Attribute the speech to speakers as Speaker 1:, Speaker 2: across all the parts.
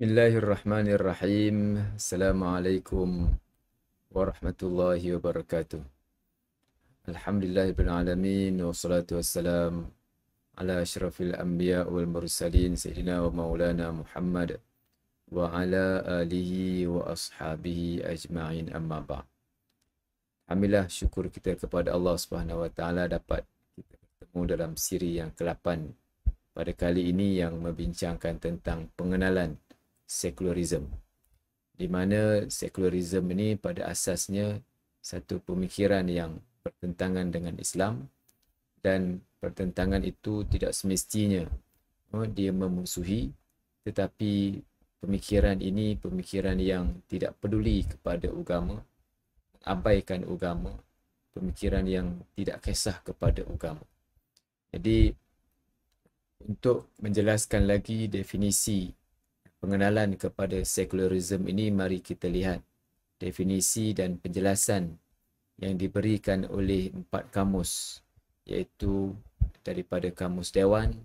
Speaker 1: Bismillahirrahmanirrahim. Assalamualaikum warahmatullahi wabarakatuh. Alhamdulillahirabbil alamin wassalatu wassalam ala asyrafil anbiya wal mursalin sayyidina wa maulana Muhammad wa ala alihi wa ashabihi ajma'in, amma ba'd. Alhamdulillah, syukur kita kepada Allah Subhanahu wa taala dapat kita bertemu dalam siri yang ke-8 pada kali ini yang membincangkan tentang pengenalan sekularisme, di mana sekularisme ini pada asasnya satu pemikiran yang bertentangan dengan Islam, dan pertentangan itu tidak semestinya dia memusuhi, tetapi pemikiran ini pemikiran yang tidak peduli kepada agama, abaikan agama, pemikiran yang tidak kisah kepada agama. Jadi untuk menjelaskan lagi definisi pengenalan kepada sekularisme ini, mari kita lihat definisi dan penjelasan yang diberikan oleh 4 kamus, iaitu daripada Kamus Dewan,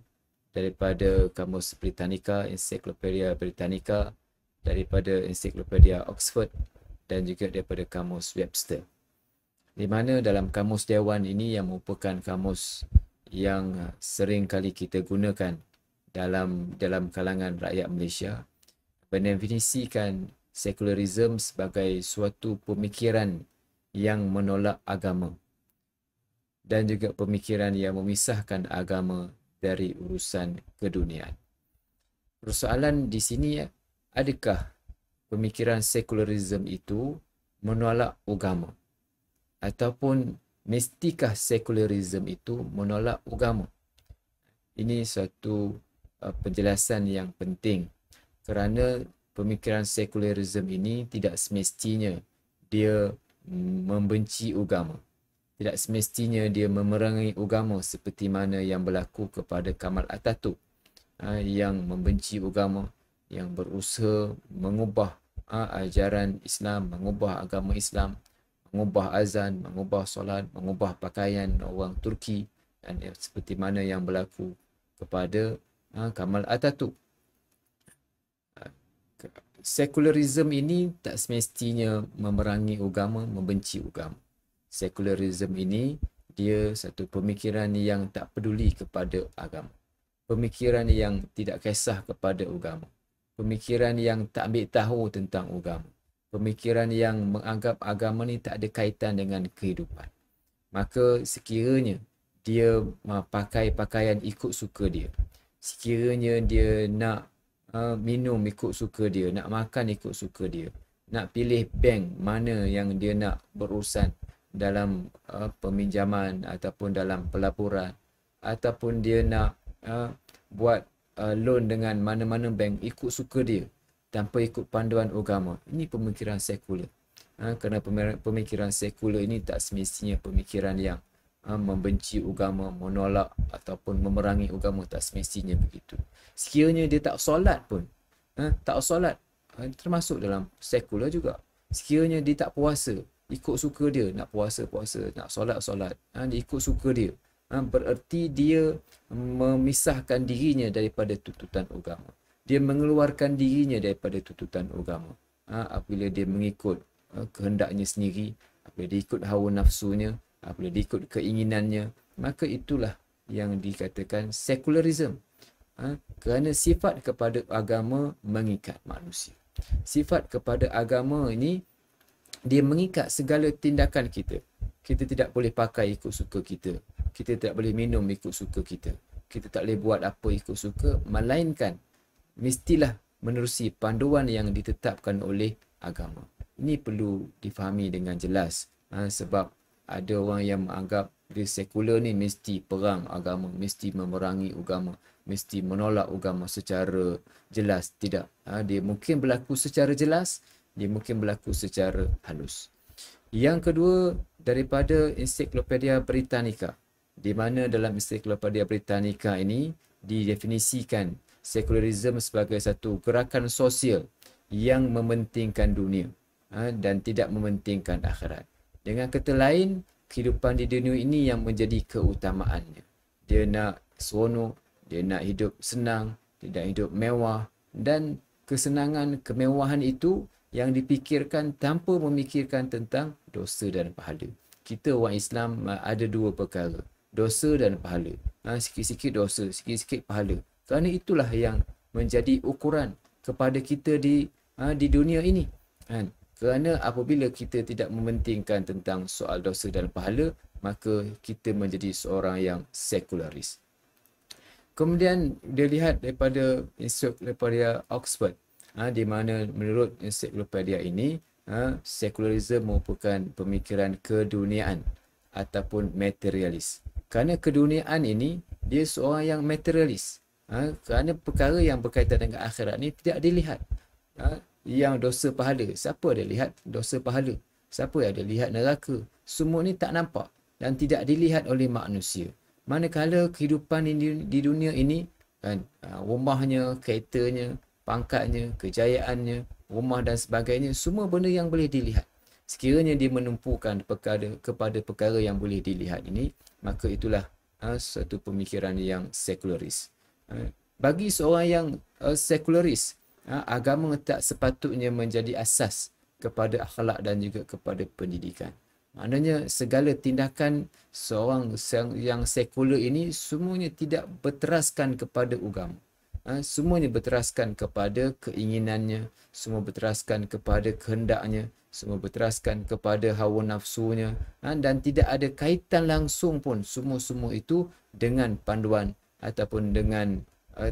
Speaker 1: daripada Kamus Britannica, Encyclopedia Britannica, daripada Encyclopedia Oxford, dan juga daripada Kamus Webster. Di mana dalam Kamus Dewan ini, yang merupakan kamus yang sering kali kita gunakan dalam kalangan rakyat Malaysia, mendefinisikan sekularisme sebagai suatu pemikiran yang menolak agama dan juga pemikiran yang memisahkan agama dari urusan keduniaan. Persoalan di sini, adakah pemikiran sekularisme itu menolak agama, ataupun mestikah sekularisme itu menolak agama? Ini suatu penjelasan yang penting, kerana pemikiran sekularisme ini tidak semestinya dia membenci agama, tidak semestinya dia memerangi agama seperti mana yang berlaku kepada Kamal Atatürk, yang membenci agama, yang berusaha mengubah ajaran Islam, mengubah agama Islam, mengubah azan, mengubah solat, mengubah pakaian orang Turki, dan seperti mana yang berlaku kepada Kamal Atatürk. Sekularisme ini tak semestinya memerangi agama, membenci agama. Sekularisme ini dia satu pemikiran yang tak peduli kepada agama, pemikiran yang tidak kisah kepada agama, pemikiran yang tak ambil tahu tentang agama, pemikiran yang menganggap agama ni tak ada kaitan dengan kehidupan. Maka sekiranya dia pakai pakaian ikut suka dia, sekiranya dia nak minum ikut suka dia, nak makan ikut suka dia, nak pilih bank mana yang dia nak berurusan dalam peminjaman ataupun dalam pelaburan, ataupun dia nak buat loan dengan mana-mana bank ikut suka dia tanpa ikut panduan agama, ini pemikiran sekular. Kerana pemikiran sekular ini tak semestinya pemikiran yang membenci agama, menolak ataupun memerangi agama, tak semestinya begitu. Sekiranya dia tak solat pun, tak solat, termasuk dalam sekular juga. Sekiranya dia tak puasa, ikut suka dia, nak puasa, nak solat, dia ikut suka dia, bererti dia memisahkan dirinya daripada tuntutan agama. Dia mengeluarkan dirinya daripada tuntutan agama. Apabila dia mengikut kehendaknya sendiri, apabila dia ikut hawa nafsunya, apabila dia ikut keinginannya, maka itulah yang dikatakan sekularisme. Kerana sifat kepada agama mengikat manusia. Sifat kepada agama ini dia mengikat segala tindakan kita. Kita tidak boleh pakai ikut suka kita. Kita tidak boleh minum ikut suka kita. Kita tak boleh buat apa ikut suka, melainkan mestilah menerusi panduan yang ditetapkan oleh agama. Ini perlu difahami dengan jelas. Sebab ada orang yang menganggap dia sekular ni mesti perang agama, mesti memerangi agama, mesti menolak agama secara jelas. Tidak. Dia mungkin berlaku secara jelas, dia mungkin berlaku secara halus. Yang kedua, daripada Encyclopedia Britannica, di mana dalam Encyclopedia Britannica ini didefinisikan sekularisme sebagai satu gerakan sosial yang mementingkan dunia dan tidak mementingkan akhirat. Dengan kata lain, kehidupan di dunia ini yang menjadi keutamaannya. Dia nak seronok, dia nak hidup senang, dia nak hidup mewah, dan kesenangan, kemewahan itu yang dipikirkan tanpa memikirkan tentang dosa dan pahala. Kita orang Islam ada dua perkara, dosa dan pahala. Sikit-sikit dosa, sikit-sikit pahala. Kerana itulah yang menjadi ukuran kepada kita di dunia ini. Kan? Kerana apabila kita tidak mementingkan tentang soal dosa dan pahala, maka kita menjadi seorang yang sekularis. Kemudian dia lihat daripada ensiklopedia Oxford, di mana menurut ensiklopedia ini, sekularisme merupakan pemikiran keduniaan ataupun materialis. Kerana keduniaan ini, dia seorang yang materialis. Kerana perkara yang berkaitan dengan akhirat ni tidak dilihat. Yang dosa pahala, siapa ada lihat dosa pahala? Siapa yang ada lihat neraka? Semua ni tak nampak dan tidak dilihat oleh manusia. Manakala kehidupan di dunia ini, kan, rumahnya, keretanya, pangkatnya, kejayaannya, rumah dan sebagainya, semua benda yang boleh dilihat. Sekiranya dia menumpukan kepada perkara yang boleh dilihat ini, maka itulah satu pemikiran yang sekularis. Bagi seorang yang sekularis, agama tak sepatutnya menjadi asas kepada akhlak dan juga kepada pendidikan. Maknanya segala tindakan seorang yang sekular ini semuanya tidak berteraskan kepada agama. Semuanya berteraskan kepada keinginannya, semua berteraskan kepada kehendaknya, semua berteraskan kepada hawa nafsunya, dan tidak ada kaitan langsung pun semua itu dengan panduan ataupun dengan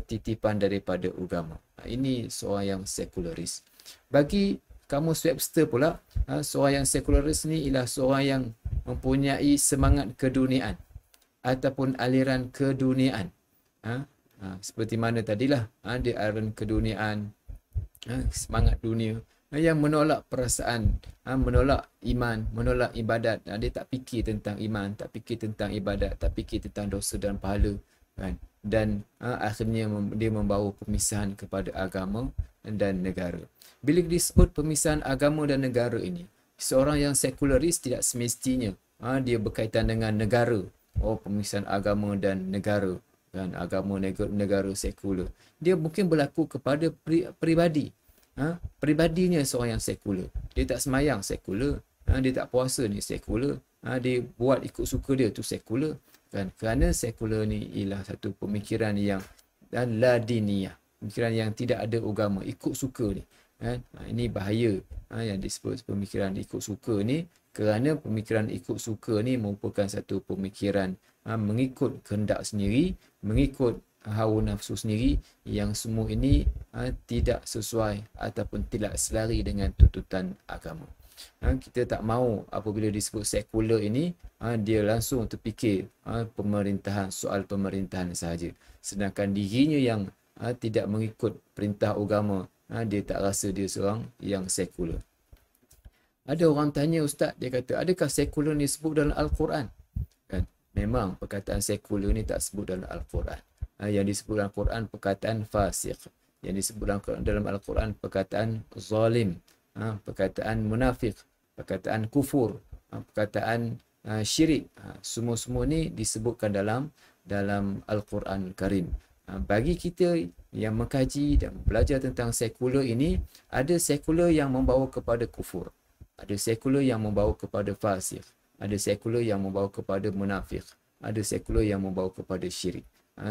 Speaker 1: titipan daripada agama. Ini seorang yang sekularis. Bagi Kamus Webster pula, seorang yang sekularis ni ialah seorang yang mempunyai semangat keduniaan ataupun aliran keduniaan. Seperti mana tadilah, dia aliran keduniaan, semangat dunia, yang menolak perasaan, menolak iman, menolak ibadat. Dia tak fikir tentang iman, tak fikir tentang ibadat, tak fikir tentang dosa dan pahala. Kan? Dan akhirnya dia membawa pemisahan kepada agama dan negara. Bila disebut pemisahan agama dan negara ini, seorang yang sekularis tidak semestinya dia berkaitan dengan negara. Pemisahan agama dan negara, kan? Agama negara sekular. Dia mungkin berlaku kepada peribadi. Peribadinya seorang yang sekular. Dia tak semayang sekular, dia tak puasa ni sekular, dia buat ikut suka dia tu sekular. Kan? Kerana sekular ni ialah satu pemikiran yang dan ladiniyah, pemikiran yang tidak ada agama, ikut suka ni. Kan? Ini bahaya yang disebut pemikiran ikut suka ni, kerana pemikiran ikut suka ni merupakan satu pemikiran mengikut kehendak sendiri, mengikut hawa nafsu sendiri, yang semua ini tidak sesuai ataupun tidak selari dengan tuntutan agama. Kita tak mahu apabila disebut sekular ini, dia langsung terfikir pemerintahan, soal pemerintahan sahaja. Sedangkan dirinya yang tidak mengikut perintah agama, dia tak rasa dia seorang yang sekular. Ada orang tanya, Ustaz, dia kata, adakah sekular ni sebut dalam Al-Quran? Kan? Memang perkataan sekular ni tak sebut dalam Al-Quran. Yang disebut dalam Al-Quran perkataan fasiq. Yang disebut dalam Al-Quran perkataan zalim, perkataan munafik, perkataan kufur, perkataan syirik. Semua-semua ni disebutkan dalam Al-Quran Karim. Bagi kita yang mengkaji dan belajar tentang sekular ini, ada sekular yang membawa kepada kufur, ada sekular yang membawa kepada fasik, ada sekular yang membawa kepada munafik, ada sekular yang membawa kepada syirik.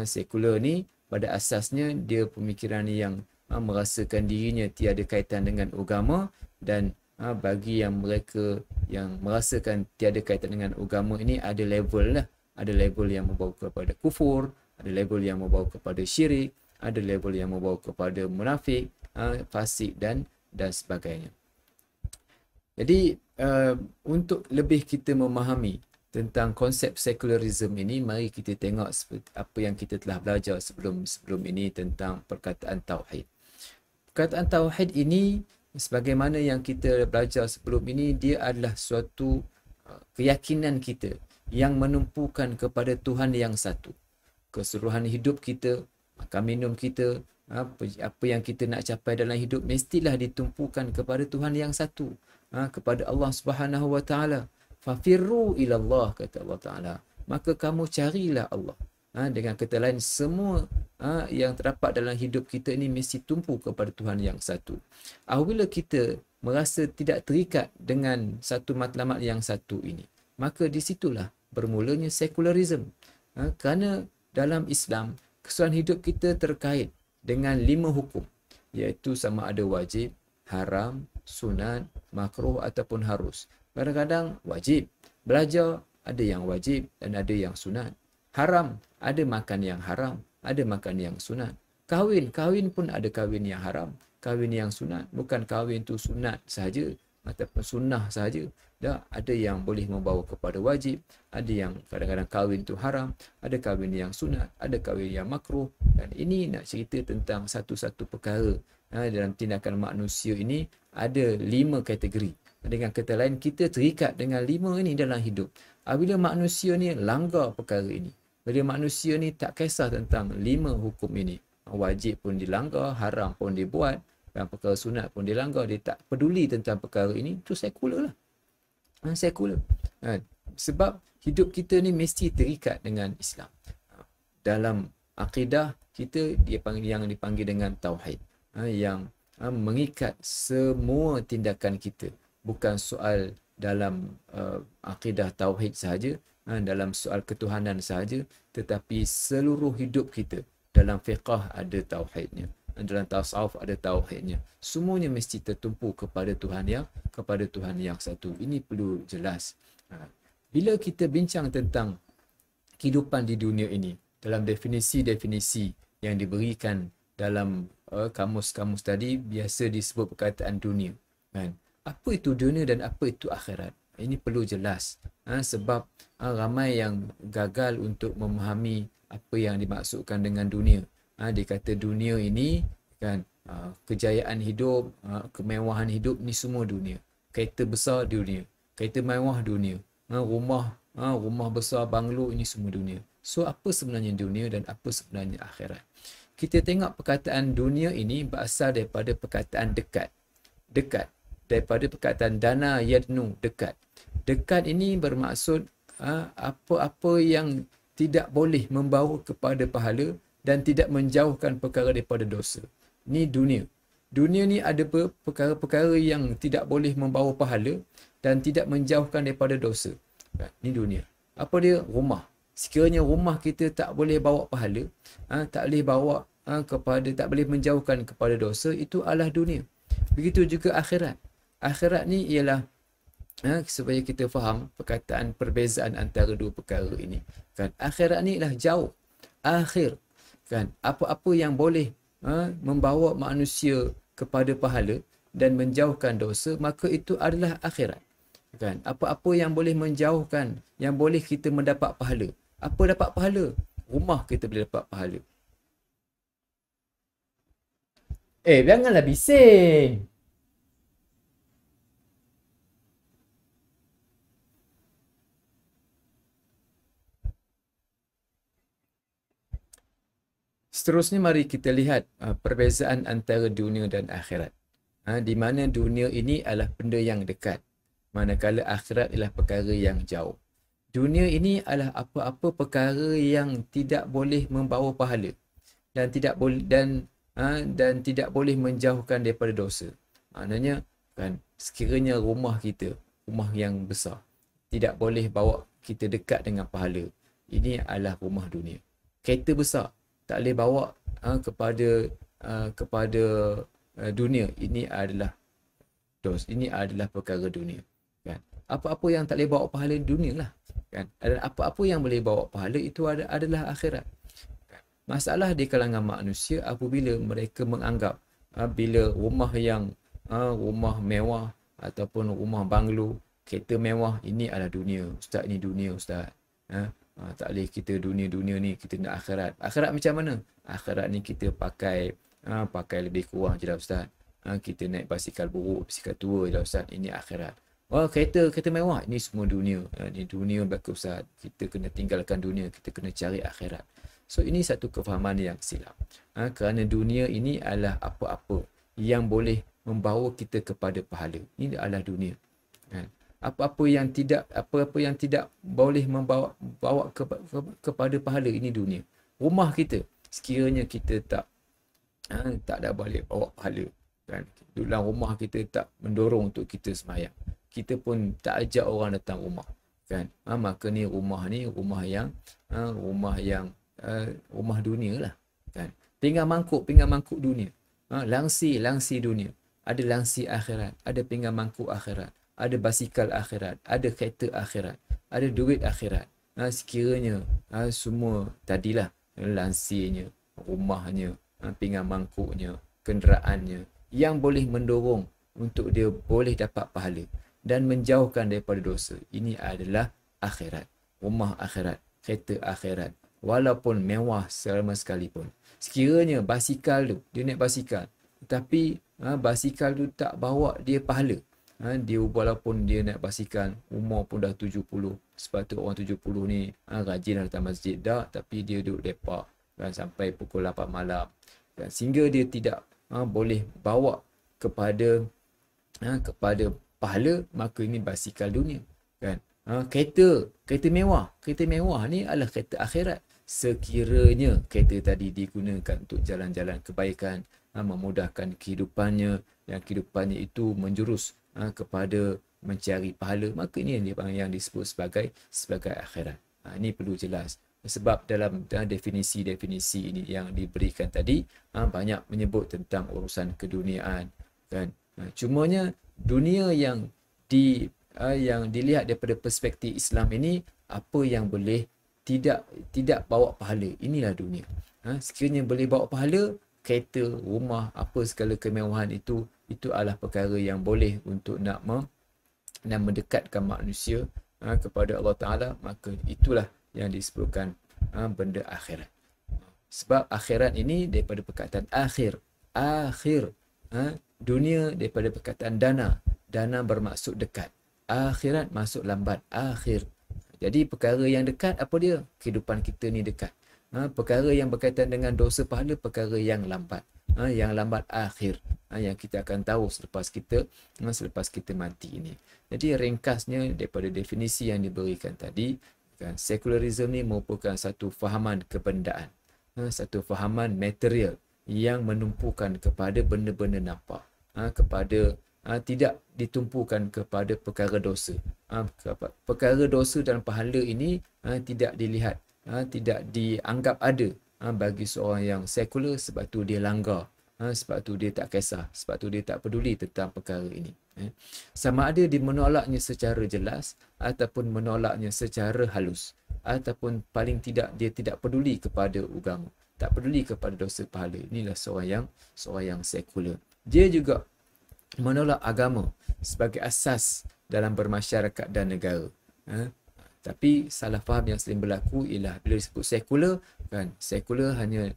Speaker 1: Sekular ni pada asasnya dia pemikiran yang merasakan dirinya tiada kaitan dengan agama, dan bagi yang mereka yang merasakan tiada kaitan dengan agama ini ada level lah. Ada level yang membawa kepada kufur, ada level yang membawa kepada syirik, ada level yang membawa kepada munafik, fasik dan sebagainya. Jadi untuk lebih kita memahami tentang konsep sekularisme ini, mari kita tengok apa yang kita telah belajar sebelum ini tentang perkataan tauhid. Perkataan tauhid ini, sebagaimana yang kita belajar sebelum ini, dia adalah suatu keyakinan kita yang menumpukan kepada Tuhan yang satu. Keseluruhan hidup kita, makan minum kita, apa yang kita nak capai dalam hidup mestilah ditumpukan kepada Tuhan yang satu, kepada Allah Subhanahu Wa Taala. Fafirru ila Allah, kata Allah Taala. Maka kamu carilah Allah. Dengan kata lain, semua yang terdapat dalam hidup kita ini mesti tumpu kepada Tuhan yang satu. Apabila kita merasa tidak terikat dengan satu matlamat yang satu ini, maka di situlah bermulanya sekularisme. Kerana dalam Islam, keseluruhan hidup kita terkait dengan 5 hukum, iaitu sama ada wajib, haram, sunat, makruh ataupun harus. Kadang-kadang wajib belajar, ada yang wajib dan ada yang sunat. Haram, ada makan yang haram, ada makan yang sunat. Kahwin pun ada kahwin yang haram, kahwin yang sunat. Bukan kahwin tu sunat sahaja ataupun sunnah sahaja. Ada yang boleh membawa kepada wajib, ada yang kadang-kadang kahwin tu haram, ada kahwin yang sunat, ada kahwin yang makruh. Dan ini nak cerita tentang satu-satu perkara. Dalam tindakan manusia ini ada 5 kategori. Dengan kata lain, kita terikat dengan 5 ini dalam hidup. Apabila manusia ni langgar perkara ini, bila manusia ni tak kisah tentang 5 hukum ini, wajib pun dilanggar, haram pun dibuat, dan perkara sunat pun dilanggar, dia tak peduli tentang perkara ini, itu sekular lah. Sekular. Sebab hidup kita ni mesti terikat dengan Islam. Dalam akidah kita, yang dipanggil dengan tauhid, yang mengikat semua tindakan kita. Bukan soal dalam akidah tauhid sahaja, dalam soal ketuhanan sahaja, tetapi seluruh hidup kita. Dalam fiqah ada tauhidnya, dalam tasawuf ada tauhidnya. Semuanya mesti tertumpu kepada Tuhan yang satu. Ini perlu jelas. Bila kita bincang tentang kehidupan di dunia ini, dalam definisi-definisi yang diberikan dalam kamus-kamus tadi, biasa disebut perkataan dunia, kan? Apa itu dunia dan apa itu akhirat? Ini perlu jelas. Sebab ramai yang gagal untuk memahami apa yang dimaksudkan dengan dunia. Dia kata dunia ini kan, kejayaan hidup, kemewahan hidup ni semua dunia. Kereta besar dunia, kereta mewah dunia, rumah besar, banglo, ini semua dunia. So apa sebenarnya dunia dan apa sebenarnya akhirat? Kita tengok perkataan dunia ini berasal daripada perkataan dekat. Daripada perkataan dana yadnu, dekat. Dekat ini bermaksud apa-apa yang tidak boleh membawa kepada pahala dan tidak menjauhkan perkara daripada dosa. Ini dunia. Dunia ni ada perkara-perkara yang tidak boleh membawa pahala dan tidak menjauhkan daripada dosa. Ini dunia. Apa dia? Rumah. Sekiranya rumah kita tak boleh bawa pahala, tak boleh bawa tak boleh menjauhkan kepada dosa, itu adalah dunia. Begitu juga akhirat. Akhirat ni ialah supaya kita faham perkataan perbezaan antara dua perkara ini. Kan, akhirat ni ialah jauh. Akhir. Kan, apa-apa yang boleh membawa manusia kepada pahala dan menjauhkan dosa, maka itu adalah akhirat. Kan, apa-apa yang boleh menjauhkan, yang boleh kita mendapat pahala. Apa dapat pahala? Rumah kita boleh dapat pahala. Janganlah bising. Seterusnya mari kita lihat perbezaan antara dunia dan akhirat. Di mana dunia ini adalah benda yang dekat, manakala akhirat ialah perkara yang jauh. Dunia ini adalah apa-apa perkara yang tidak boleh membawa pahala dan tidak boleh dan tidak boleh menjauhkan daripada dosa. Maknanya kan, sekiranya rumah kita, rumah yang besar, tidak boleh bawa kita dekat dengan pahala, ini adalah rumah dunia. Kereta besar tak boleh bawa kepada dunia, ini adalah dos, ini adalah perkara dunia. Kan, apa-apa yang tak boleh bawa pahala dunia lah. Kan, apa-apa yang boleh bawa pahala itu adalah akhirat. Masalah di kalangan manusia apabila mereka menganggap bila rumah mewah ataupun rumah banglo, kereta mewah, ini adalah dunia. Ustaz, ini dunia ustaz. Tak boleh kita dunia ni, kita nak akhirat. Akhirat macam mana? Akhirat ni kita pakai lebih kurang je lah ustaz. Kita naik basikal buruk, basikal tua je lah ustaz. Ini akhirat. Kereta mewah, ini semua dunia. Ini dunia belaka ustaz. Kita kena tinggalkan dunia, kita kena cari akhirat. So ini satu kefahaman yang silap. Kerana dunia ini adalah apa-apa yang boleh membawa kita kepada pahala. Ini adalah dunia. apa-apa yang tidak boleh bawa kepada pahala, ini dunia. Rumah kita, sekiranya kita tak ada boleh bawa pahala, kan? Dalam rumah kita tak mendorong untuk kita sembahyang, kita pun tak ajak orang datang rumah, kan? Maka ni rumah yang rumah dunia lah, kan? Pinggan mangkuk dunia, langsi dunia, ada langsi akhirat, ada pinggan mangkuk akhirat, ada basikal akhirat, ada kereta akhirat, ada duit akhirat. Sekiranya semua tadilah, lansinya, rumahnya, pinggan mangkuknya, kenderaannya, yang boleh mendorong untuk dia boleh dapat pahala dan menjauhkan daripada dosa, ini adalah akhirat, rumah akhirat, kereta akhirat, walaupun mewah selama sekalipun. Sekiranya basikal tu, dia naik basikal, tetapi basikal tu tak bawa dia pahala, dia walaupun dia naik basikal, umur pun dah 70, sebab tu orang 70 ni rajin datang masjid dah, tapi dia duduk lepak, kan, sampai pukul 8 malam, kan, sehingga dia tidak boleh bawa kepada pahala, maka ini basikal dunia, kan. Kereta mewah ni adalah kereta akhirat. Sekiranya kereta tadi digunakan untuk jalan-jalan kebaikan, memudahkan kehidupannya, yang kehidupannya itu menjurus kepada mencari pahala, maka ini yang disebut sebagai akhirat. Ini perlu jelas, sebab dalam definisi-definisi ini yang diberikan tadi banyak menyebut tentang urusan keduniaan, kan. Cumanya dunia yang dilihat daripada perspektif Islam ini, apa yang boleh tidak bawa pahala, inilah dunia. Sekiranya boleh bawa pahala, kereta, rumah, apa segala kemewahan itu adalah perkara yang boleh untuk nak mendekatkan manusia kepada Allah Ta'ala, maka itulah yang disebutkan benda akhirat. Sebab akhirat ini daripada perkataan akhir, dunia daripada perkataan dana bermaksud dekat, akhirat maksud lambat, akhir. Jadi perkara yang dekat apa dia? Kehidupan kita ni dekat. Perkara yang berkaitan dengan dosa pahala, perkara yang lambat. Yang lambat akhir. Yang kita akan tahu selepas kita mati ini. Jadi ringkasnya daripada definisi yang diberikan tadi, kan, sekularisme ni merupakan satu fahaman kebendaan, satu fahaman material yang menumpukan kepada benda-benda nampak, kepada tidak ditumpukan kepada perkara dosa. Perkara dosa dan pahala ini tidak dilihat, tidak dianggap ada bagi seorang yang sekular, sebab tu dia langgar, sebab tu dia tak kisah, sebab tu dia tak peduli tentang perkara ini. Sama ada dia menolaknya secara jelas ataupun menolaknya secara halus, ataupun paling tidak dia tidak peduli kepada agama, tak peduli kepada dosa pahala. Inilah seorang yang sekular. Dia juga menolak agama sebagai asas dalam bermasyarakat dan negara. Tapi salah faham yang sering berlaku ialah bila disebut sekular, kan, sekular hanya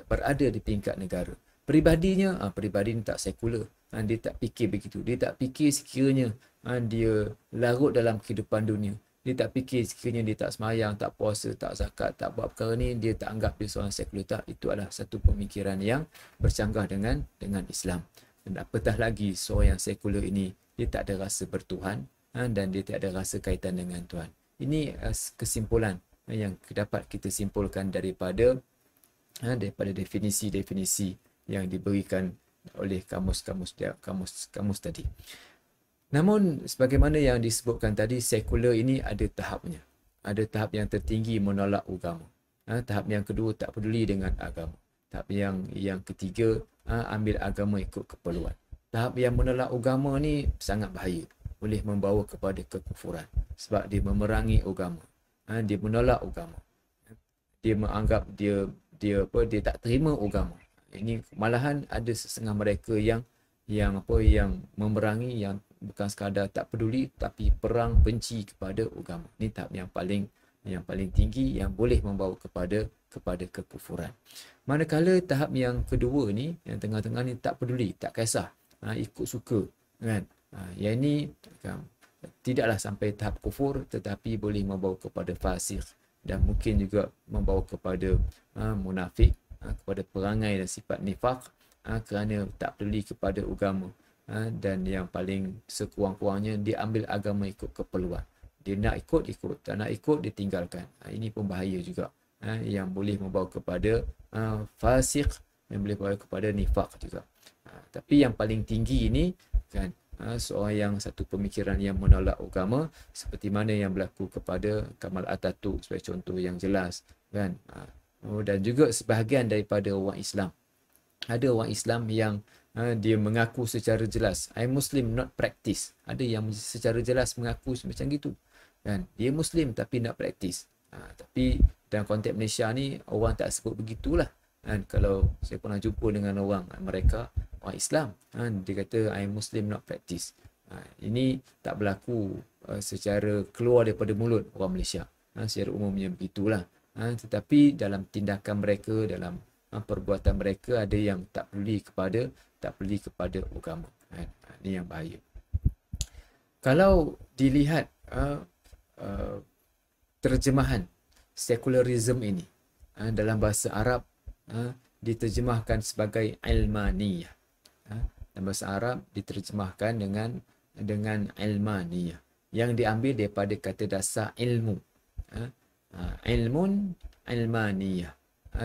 Speaker 1: berada di tingkat negara. Peribadinya, peribadi ni tak sekular. Dia tak fikir begitu. Dia tak fikir sekiranya dia larut dalam kehidupan dunia. Dia tak fikir sekiranya dia tak semayang, tak puasa, tak zakat, tak buat perkara ni, dia tak anggap dia seorang sekular. Tak, itu adalah satu pemikiran yang bercanggah dengan Islam. Dan apatah lagi seorang yang sekular ini, dia tak ada rasa bertuhan, dan dia tak ada rasa kaitan dengan Tuhan. Ini kesimpulan yang dapat kita simpulkan daripada definisi-definisi yang diberikan oleh kamus tadi. Namun sebagaimana yang disebutkan tadi, sekular ini ada tahapnya. Ada tahap yang tertinggi menolak agama. Tahap yang kedua tak peduli dengan agama. Tahap yang ketiga ambil agama ikut keperluan. Tahap yang menolak agama ni sangat bahaya, boleh membawa kepada kekufuran, sebab dia memerangi agama. Dia menolak agama. Dia menganggap dia tak terima agama. Ini malahan ada setengah mereka yang memerangi, yang bukan sekadar tak peduli tapi perang benci kepada agama. Ini tahap yang paling tinggi yang boleh membawa kepada kekufuran. Manakala tahap yang kedua ni, yang tengah-tengah ni, tak peduli, tak kisah, ikut suka, kan. Yang ini kan, tidaklah sampai tahap kufur, tetapi boleh membawa kepada fasik dan mungkin juga membawa kepada munafik, kepada perangai dan sifat nifak, kerana tak peduli kepada agama, dan yang paling sekurang-kurangnya dia ambil agama ikut keperluan. Dia nak ikut, ikut. Tak nak ikut, dia tinggalkan. Ini pun bahaya juga. Yang boleh membawa kepada fasik, yang boleh membawa kepada nifak juga. Tapi yang paling tinggi ini kan, seorang yang satu pemikiran yang menolak agama, seperti mana yang berlaku kepada Kamal Atatürk sebagai contoh yang jelas kan. Dan juga sebahagian daripada orang Islam. Ada orang Islam yang dia mengaku secara jelas, I Muslim not practice. Ada yang secara jelas mengaku macam gitu kan, dia Muslim tapi nak practice. Tapi dalam konteks Malaysia ni orang tak sebut begitulah kan. Kalau saya pernah jumpa dengan orang mereka, orang Islam kan, dia kata I Muslim not practice. Ini tak berlaku secara keluar daripada mulut orang Malaysia. Secara umumnya begitulah. Tetapi dalam tindakan mereka, dalam perbuatan mereka, ada yang tak peduli kepada agama. Ini yang bahaya. Kalau dilihat terjemahan sekularisme ini dalam bahasa Arab diterjemahkan sebagai ilmaniyah. Dalam bahasa Arab diterjemahkan dengan ilmaniyah, yang diambil daripada kata dasar ilmu. Ilmun ilmaniyah,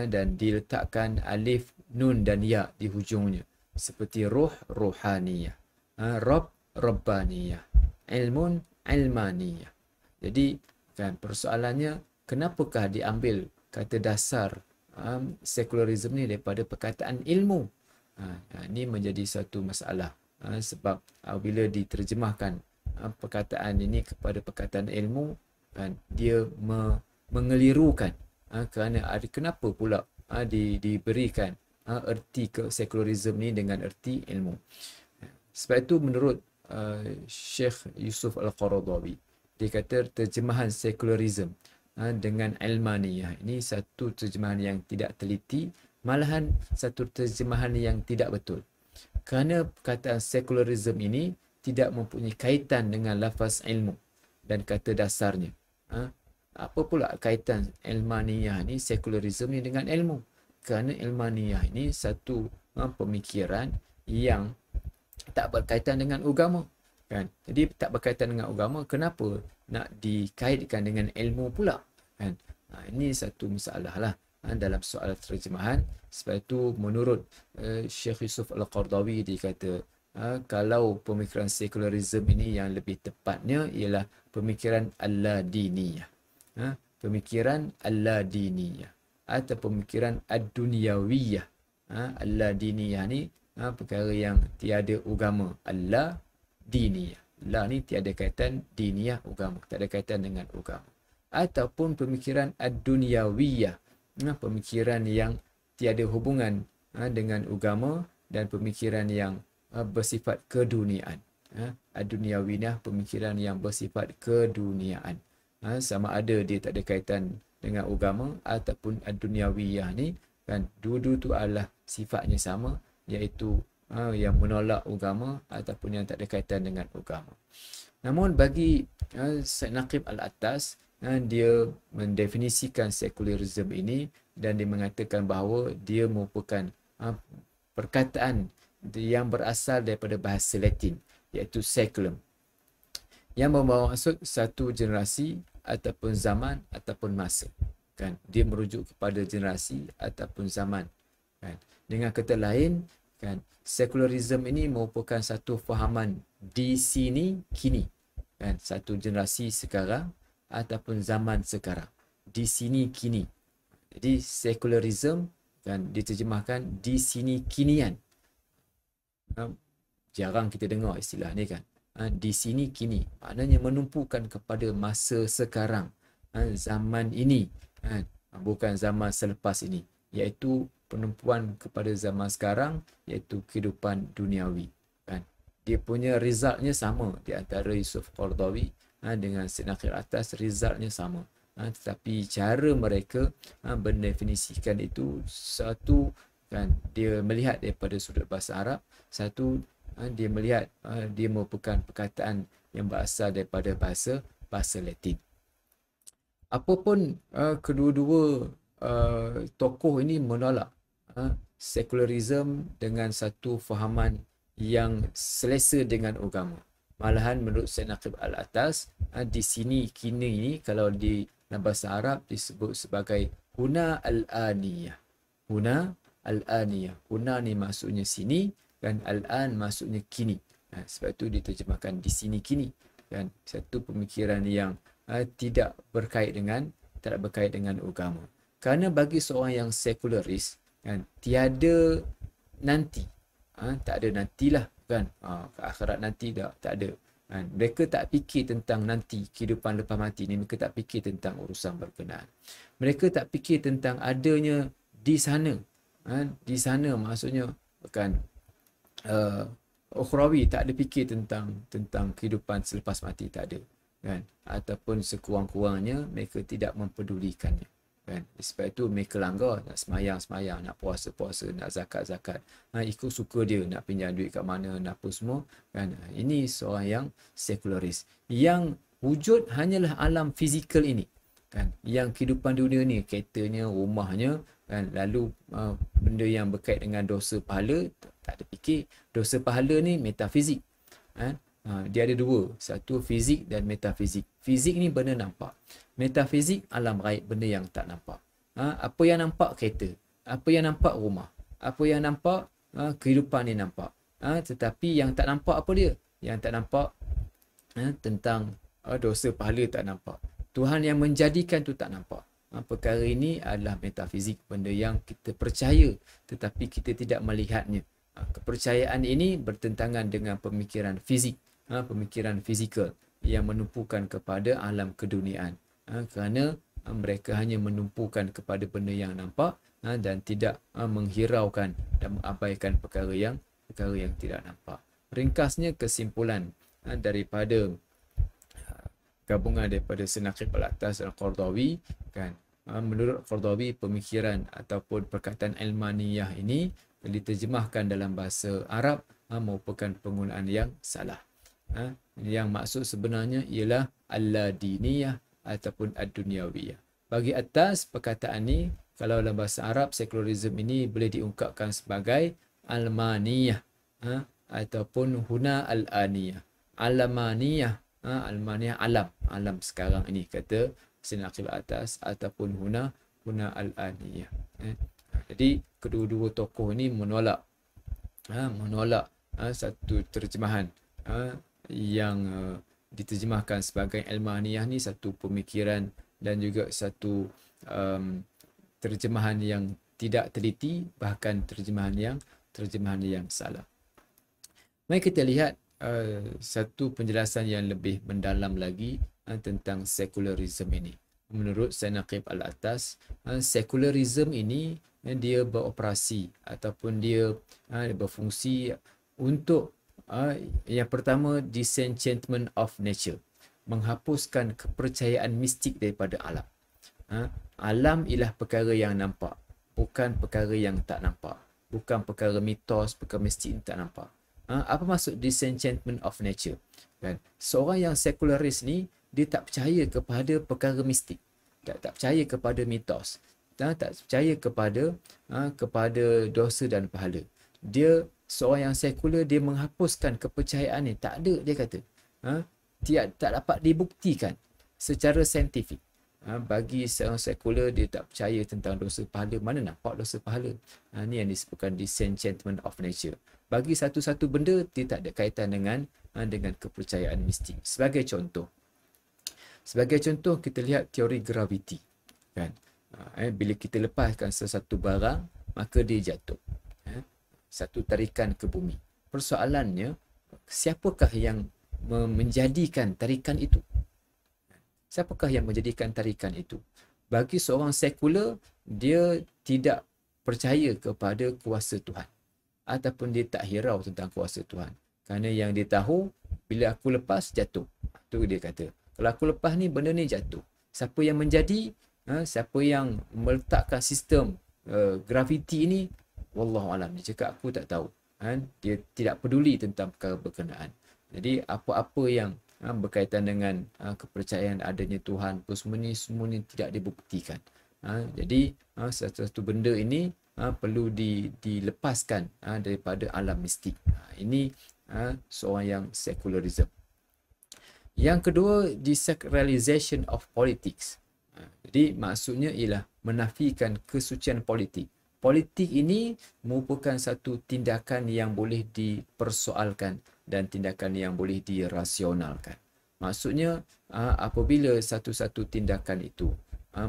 Speaker 1: dan diletakkan alif, nun dan ya di hujungnya, seperti ruh, ruhaniyah, rabb, rabbaniyah, ilmun ilmaniyah. Jadi kan persoalannya, kenapakah diambil kata dasar sekularisme ni daripada perkataan ilmu? Ini menjadi satu masalah, sebab bila diterjemahkan perkataan ini kepada perkataan ilmu, kan, dia mengelirukan. Kerana kenapa pula diberikan erti ke sekularisme ni dengan erti ilmu. Sebab itu menurut Syekh Yusuf Al-Qaradawi, dia kata terjemahan sekularisme dengan ilmaniyah ini satu terjemahan yang tidak teliti, malahan satu terjemahan yang tidak betul. Kerana perkataan sekularisme ini tidak mempunyai kaitan dengan lafaz ilmu dan kata dasarnya. Apa pula kaitan ilmaniyah ni, sekularisme ni dengan ilmu? Kerana ilmaniyah ini satu pemikiran yang tak berkaitan dengan agama. Kan? Jadi tak berkaitan dengan agama, kenapa nak dikaitkan dengan ilmu pula? Kan? Ini satu masalah lah dalam soal terjemahan. Sebab itu menurut Syekh Yusuf Al-Qaradawi, dia kata kalau pemikiran sekularisme ini yang lebih tepatnya ialah pemikiran al-ladiniyah. Pemikiran al-ladiniyah atau pemikiran ad-dunyawiyah. Al-ladiniyah ni perkara yang tiada agama. Allah diniyah. La ni tiada kaitan, diniyah agama, tak ada kaitan dengan agama. Ataupun pemikiran ad-dunyawiyah, pemikiran yang tiada hubungan dengan agama dan pemikiran yang bersifat keduniaan. Ad-dunyawiyah, pemikiran yang bersifat keduniaan. Sama ada dia tak ada kaitan dengan agama ataupun ad-dunyawiyah ni, kan, dua-dua tu adalah sifatnya sama, iaitu yang menolak agama ataupun yang tak ada kaitan dengan agama. Namun bagi Syed Naqib Al-Attas, dia mendefinisikan sekularisme ini dan dia mengatakan bahawa dia merupakan perkataan yang berasal daripada bahasa Latin, iaitu seculum, yang membawa maksud satu generasi ataupun zaman ataupun masa. Kan? Dia merujuk kepada generasi ataupun zaman. Kan? Dengan kata lain, kan, sekularisme ini merupakan satu fahaman di sini kini, kan, satu generasi sekarang ataupun zaman sekarang, di sini kini. Jadi sekularisme kan diterjemahkan di sini kinian. Jarang kita dengar istilah ni kan. Di sini kini maknanya menumpukan kepada masa sekarang, zaman ini, bukan zaman selepas ini, iaitu penumpuan kepada zaman sekarang, iaitu kehidupan duniawi. Kan? Dia punya resultnya sama di antara Yusuf Qaradawi dengan Syed Naqib Al-Attas, resultnya sama. Tetapi cara mereka mendefinisikan itu, satu kan dia melihat daripada sudut bahasa Arab, satu dia melihat dia merupakan perkataan yang berasal daripada bahasa Latin. Apapun kedua-dua tokoh ini menolak sekularisme dengan satu fahaman yang selesa dengan agama. Malahan menurut Sayyid Naqib Al-Atas, di sini kini ini kalau di dalam bahasa Arab disebut sebagai huna al-aniyah. Huna al-aniyah. Huna ni maksudnya sini dan al-an maksudnya kini. Sebab itu diterjemahkan di sini kini. Dan satu pemikiran yang tidak berkait dengan agama. Kerana bagi seorang yang sekularis, kan, tiada nanti. Tak ada nantilah, kan. Ke akhirat nanti tak ada. Kan. Mereka tak fikir tentang nanti, kehidupan lepas mati ni. Mereka tak fikir tentang urusan berkenaan. Mereka tak fikir tentang adanya di sana. Di sana maksudnya, kan, ukhrawi, tak ada fikir tentang kehidupan selepas mati, tak ada. Kan. Ataupun sekurang-kurangnya mereka tidak mempedulikannya. Kan. Sebab itu mereka langgar, nak semayang, nak puasa, nak zakat. Ikut suka dia, nak pinjam duit kat mana, nak apa semua. Kan. Ini seorang yang sekularis. Yang wujud hanyalah alam fizikal ini. Kan. Yang kehidupan dunia ni, keretanya, rumahnya, kan. Lalu benda yang berkait dengan dosa pahala, tak ada fikir. Dosa pahala ni metafizik. Kan. Dia ada dua. Satu fizik dan metafizik. Fizik ni benda nampak. Metafizik alam gaib, benda yang tak nampak. Apa yang nampak kereta. Apa yang nampak rumah. Apa yang nampak kehidupan ni nampak. Tetapi yang tak nampak apa dia? Yang tak nampak tentang dosa pahala tak nampak. Tuhan yang menjadikan tu tak nampak. Perkara ini adalah metafizik, benda yang kita percaya tetapi kita tidak melihatnya. Kepercayaan ini bertentangan dengan pemikiran fizik. Pemikiran fizikal yang menumpukan kepada alam keduniaan. Kerana mereka hanya menumpukan kepada benda yang nampak dan tidak menghiraukan dan mengabaikan perkara yang tidak nampak. Ringkasnya, kesimpulan daripada gabungan daripada Sayyid Naqib Al-Atas dan Qardawi, kan, menurut Qardawi, pemikiran ataupun perkataan ilmaniyah ini diterjemahkan dalam bahasa Arab merupakan penggunaan yang salah. Yang maksud sebenarnya ialah al-ladiniyah ataupun ad-dunyawiyah. Bagi atas, perkataan ni kalau dalam bahasa Arab, sekularisme ini boleh diungkapkan sebagai almaniyah ataupun huna al-aniyah. Almaniyah, almaniyah alam sekarang ini, kata Sayyid Naqib Al-Atas, ataupun huna al-aniyah. Jadi kedua-dua tokoh ini menolak satu terjemahan yang diterjemahkan sebagai ilmaniyah ni, satu pemikiran dan juga satu terjemahan yang tidak teliti, bahkan terjemahan yang salah. Mari kita lihat satu penjelasan yang lebih mendalam lagi tentang sekularisme ini. Menurut Sayyid Naqib Al-Atas, sekularisme ini dia beroperasi ataupun dia berfungsi untuk yang pertama, disenchantment of nature, menghapuskan kepercayaan mistik daripada alam. Alam ialah perkara yang nampak, bukan perkara yang tak nampak, bukan perkara mitos, perkara mistik yang tak nampak. Apa maksud disenchantment of nature? Kan? Seorang yang sekularis ni, dia tak percaya kepada perkara mistik, tak percaya kepada mitos, tak percaya kepada dosa dan pahala. Dia seorang yang sekular, dia menghapuskan kepercayaan ni. Tak ada, dia kata. Tak dapat dibuktikan secara saintifik. Bagi seorang sekular, dia tak percaya tentang dosa pahala. Mana nampak dosa pahala? Ni yang disebutkan disenchantment of nature. Bagi satu-satu benda, dia tak ada kaitan dengan kepercayaan mistik. Sebagai contoh, kita lihat teori graviti. Kan? Bila kita lepaskan sesuatu barang, maka dia jatuh. Satu tarikan ke bumi. Persoalannya, siapakah yang menjadikan tarikan itu? Siapakah yang menjadikan tarikan itu? Bagi seorang sekular, dia tidak percaya kepada kuasa Tuhan. Ataupun dia tak hirau tentang kuasa Tuhan. Kerana yang dia tahu, bila aku lepas, jatuh. Itu dia kata. Kalau aku lepas ni, benda ni jatuh. Siapa yang menjadi, siapa yang meletakkan sistem graviti ini, wallahualam, dia cakap aku tak tahu. Dia tidak peduli tentang perkara berkenaan. Jadi apa-apa yang berkaitan dengan kepercayaan adanya Tuhan, semua ni tidak dibuktikan. Jadi satu-satu benda ini perlu dilepaskan daripada alam mistik. Ini seorang yang secularism. Yang kedua, desacralization of politics. Jadi maksudnya ialah menafikan kesucian politik. Politik ini merupakan satu tindakan yang boleh dipersoalkan dan tindakan yang boleh dirasionalkan. Maksudnya apabila satu-satu tindakan itu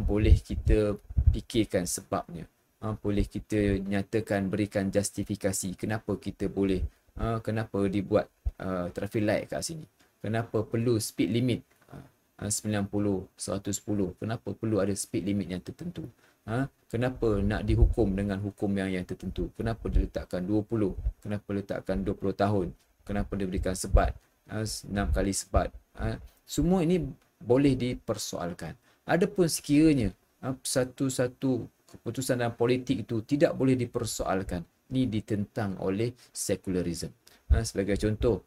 Speaker 1: boleh kita fikirkan sebabnya, boleh kita nyatakan, berikan justifikasi kenapa kita boleh, kenapa dibuat traffic light kat sini, kenapa perlu speed limit 90, 110, kenapa perlu ada speed limit yang tertentu, kenapa nak dihukum dengan hukum yang tertentu, kenapa diletakkan 20, kenapa letakkan 20 tahun, kenapa diberikan sebat 6 kali sebat. Semua ini boleh dipersoalkan. Adapun sekiranya satu-satu keputusan dalam politik itu tidak boleh dipersoalkan, ini ditentang oleh secularism. Sebagai contoh,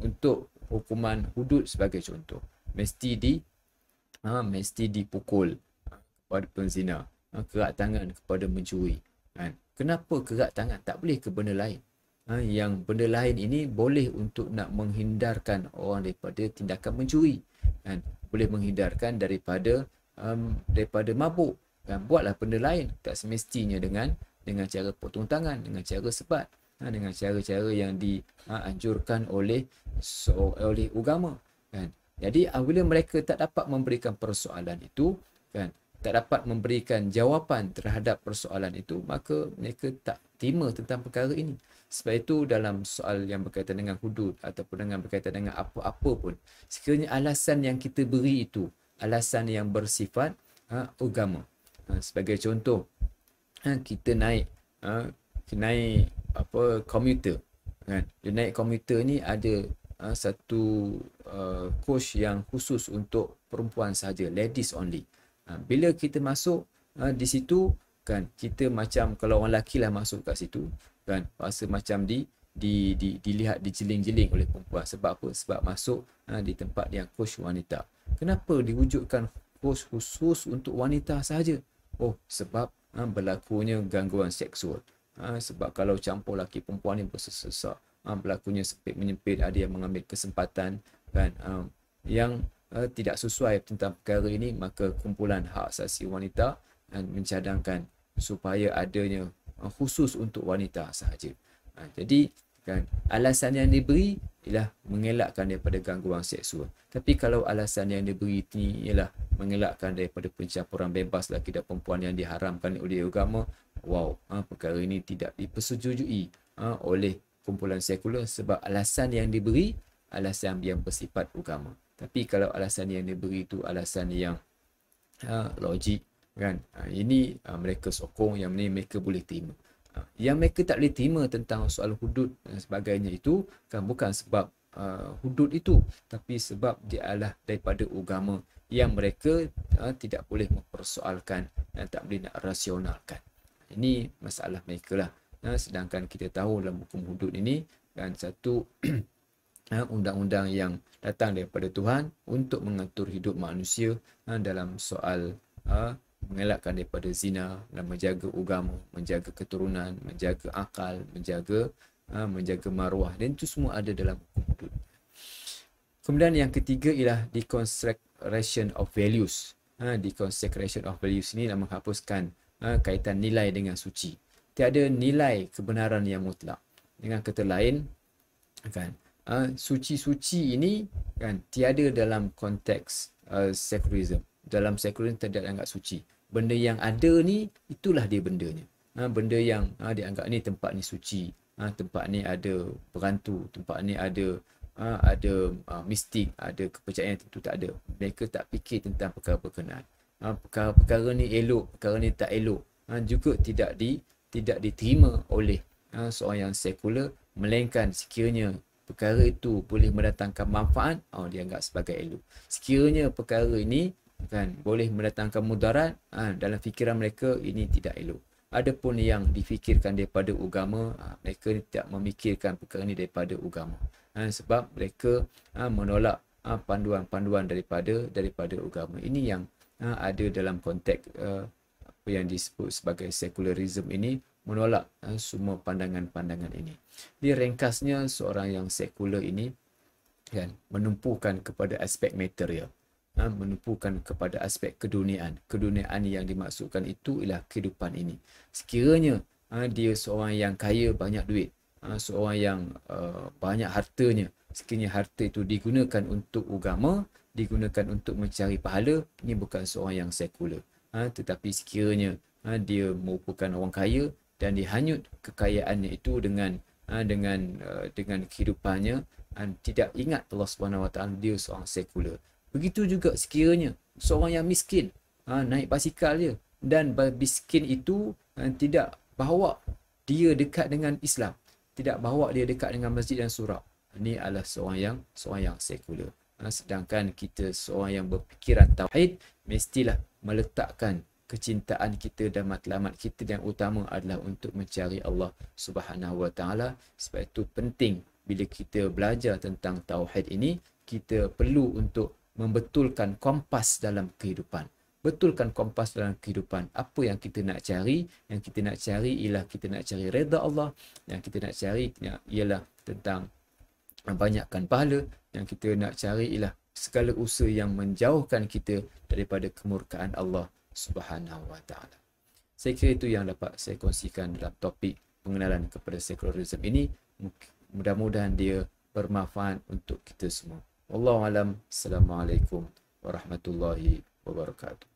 Speaker 1: untuk hukuman hudud sebagai contoh, mesti dipukul kepada penzina, kerak tangan kepada mencuri. Kenapa kerak tangan? Tak boleh ke benda lain? Yang benda lain ini boleh untuk nak menghindarkan orang daripada tindakan mencuri, boleh menghindarkan daripada mabuk. Buatlah benda lain, tak semestinya dengan cara potong tangan, dengan cara sebat, dengan cara-cara yang dianjurkan oleh agama. Jadi apabila mereka tak dapat memberikan persoalan itu, tak dapat memberikan jawapan terhadap persoalan itu, maka mereka tak terima tentang perkara ini. Sebab itu dalam soal yang berkaitan dengan hudud ataupun dengan berkaitan dengan apa-apa pun, sekiranya alasan yang kita beri itu alasan yang bersifat agama. Sebagai contoh, kita naik komuter. Dia naik komuter ni ada satu coach yang khusus untuk perempuan sahaja, ladies only. Bila kita masuk di situ, kita macam kalau orang lelaki lah masuk kat situ, rasa macam dilihat, dijeling-jeling oleh perempuan. Sebab apa? Sebab masuk di tempat yang coach wanita. Kenapa diwujudkan coach khusus untuk wanita sahaja? Sebab berlakunya gangguan seksual. Sebab kalau campur lelaki perempuan ni bersesak, berlakunya sempit-menyempit, ada yang mengambil kesempatan yang tidak sesuai tentang perkara ini, maka kumpulan hak asasi wanita mencadangkan supaya adanya khusus untuk wanita sahaja. Jadi alasan yang diberi ialah mengelakkan daripada gangguan seksual. Tapi kalau alasan yang diberi ini ialah mengelakkan daripada pencampuran bebas lelaki dan perempuan yang diharamkan oleh agama, perkara ini tidak dipersetujui oleh kumpulan sekular, sebab alasan yang diberi alasan yang bersifat agama. Tapi kalau alasan yang diberi itu alasan yang logik, ini mereka sokong, yang ini mereka boleh terima. Yang mereka tak boleh terima tentang soal hudud dan sebagainya itu bukan sebab hudud itu, tapi sebab dia adalah daripada agama yang mereka tidak boleh mempersoalkan dan tak boleh nak rasionalkan. Ini masalah mereka lah. Sedangkan kita tahu dalam hukum hudud ini satu undang-undang yang datang daripada Tuhan untuk mengatur hidup manusia dalam soal mengelakkan daripada zina dan menjaga agama, menjaga keturunan, menjaga akal, menjaga maruah, dan itu semua ada dalam hukum hudud. Kemudian yang ketiga ialah deconsecration of values. Deconsecration of values ini adalah menghapuskan kaitan nilai dengan suci. Tiada nilai kebenaran yang mutlak. Dengan kata lain, suci-suci ini tiada dalam konteks secularism. Dalam secularism tidak dianggap suci. Benda yang ada ni, itulah dia bendanya. Benda yang dianggap ni tempat ni suci, tempat ni ada perantu, tempat ni ada mistik, ada kepercayaan tentu tak ada. Mereka tak fikir tentang perkara berkenaan. Perkara ni elok, perkara ni tak elok, juga tidak diterima oleh seorang yang sekular, melainkan sekiranya perkara itu boleh mendatangkan manfaat, dianggap sebagai elok. Sekiranya perkara ini boleh mendatangkan mudarat, dalam fikiran mereka ini tidak elok. Adapun yang difikirkan daripada agama, mereka tidak memikirkan perkara ini daripada agama. Sebab mereka menolak panduan-panduan daripada agama. Ini yang ada dalam konteks apa yang disebut sebagai sekularisme ini menolak semua pandangan-pandangan ini. Di ringkasnya, seorang yang sekular ini kan menumpukan kepada aspek material, menumpukan kepada aspek keduniaan. Keduniaan yang dimaksudkan itu ialah kehidupan ini. Sekiranya dia seorang yang kaya, banyak duit, seorang yang banyak hartanya, sekiranya harta itu digunakan untuk agama, digunakan untuk mencari pahala, ini bukan seorang yang sekular. Tetapi sekiranya dia merupakan orang kaya dan dia hanyut kekayaannya itu dengan kehidupannya, tidak ingat Allah Subhanahu Wa Taala, dia seorang sekular. Begitu juga sekiranya seorang yang miskin, naik basikal dia, dan miskin itu tidak bawa dia dekat dengan Islam, tidak bawa dia dekat dengan masjid dan surau, ini adalah seorang yang sekular. Sedangkan kita seorang yang berfikiran tauhid, mestilah meletakkan kecintaan kita dan matlamat kita yang utama adalah untuk mencari Allah Subhanahu Wa Taala. Sebab itu penting bila kita belajar tentang tauhid ini, kita perlu untuk membetulkan kompas dalam kehidupan. Betulkan kompas dalam kehidupan. Apa yang kita nak cari? Yang kita nak cari ialah kita nak cari redha Allah. Yang kita nak cari ialah tentang banyakkan pahala. Yang kita nak cari ialah segala usaha yang menjauhkan kita daripada kemurkaan Allah Subhanahu Wa Taala. Saya kira itu yang dapat saya kongsikan dalam topik pengenalan kepada sekularisme ini. Mudah-mudahan dia bermanfaat untuk kita semua. Wallahu alam. Assalamualaikum warahmatullahi wabarakatuh.